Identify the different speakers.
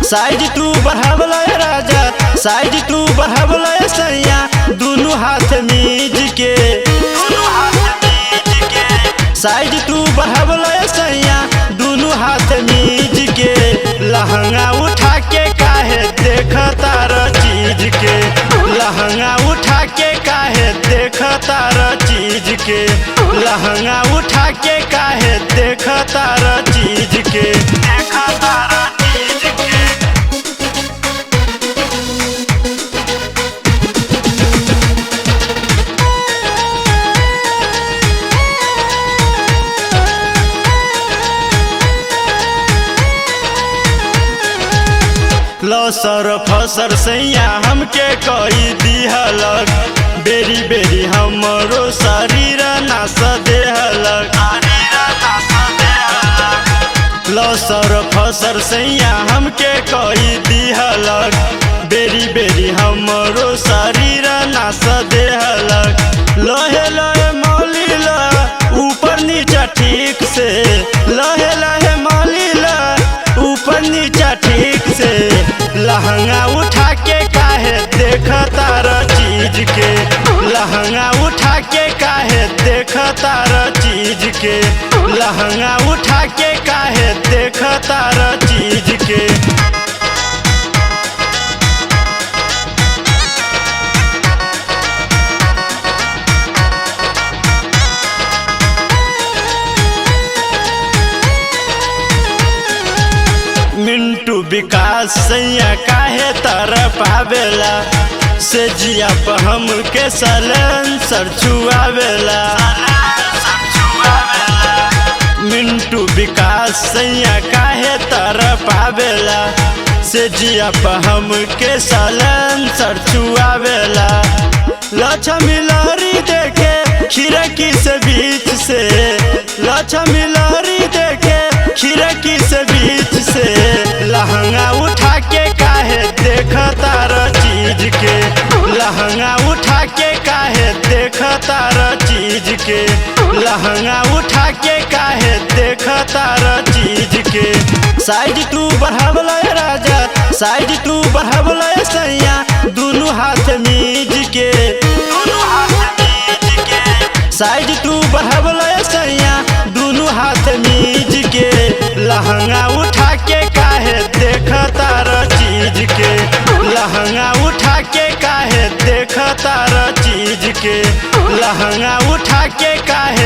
Speaker 1: Size तू बढ़ावला राजा, size तू बढ़ावला सैया, दोनों हाथ मीज के, साइज तू बढ़ावला सैया, दोनों हाथ मीज के। लहंगा उठा के काहे देखता र चीज के, लहंगा उठा के काहे देखता र चीज के, लहंगा उठा के काहे देखता र चीज के, देखता र चीज के। लसर फसर सैया हमके कही दिहलक, बेरी बेरी हमरो शरीर नास देहलक। लसर फसर सैया हमके कही दिहलक, बेरी बेरी हमरो शरीर नास देहलक। लहे लहे मौलीला ऊपर नीचा ठीक से, लहे लहे मौलीला ऊपर नीचा ठीक से। लहंगा उठा के काहे देखता र चीज के, लहंगा उठा के काहे देखता र चीज के, लहंगा उठा के काहे देखता र चीज के। मिंटू विकास सैया काहे तरफ आवेला, से जिया पर हमके सलेंसर छुआवेला। मिंटू विकास सैया काहे तरफ आवेला, से जिया पर हमके सलेंसर छुआवेला। लक्ष्मी लहरी देखे खिड़की से बीच से, लक्ष्मी लहरी देखे खिड़की से बीच से। लहंगा उठा के काहे देखता र चीज के, लहंगा उठा के काहे देखता र चीज के, लहंगा उठा के काहे देखता र चीज के। साइज तू बढ़ावला राजा, साइज तू बढ़ावला सैया, दोनों हाथ मीज के, साइज तू बढ़ावला सैया, दोनों हाथ मीज के। लहंगा उठा के काहे देखता र चीज के, लहंगा उठा के काहे देखता र चीज के, लहंगा उठा के काहे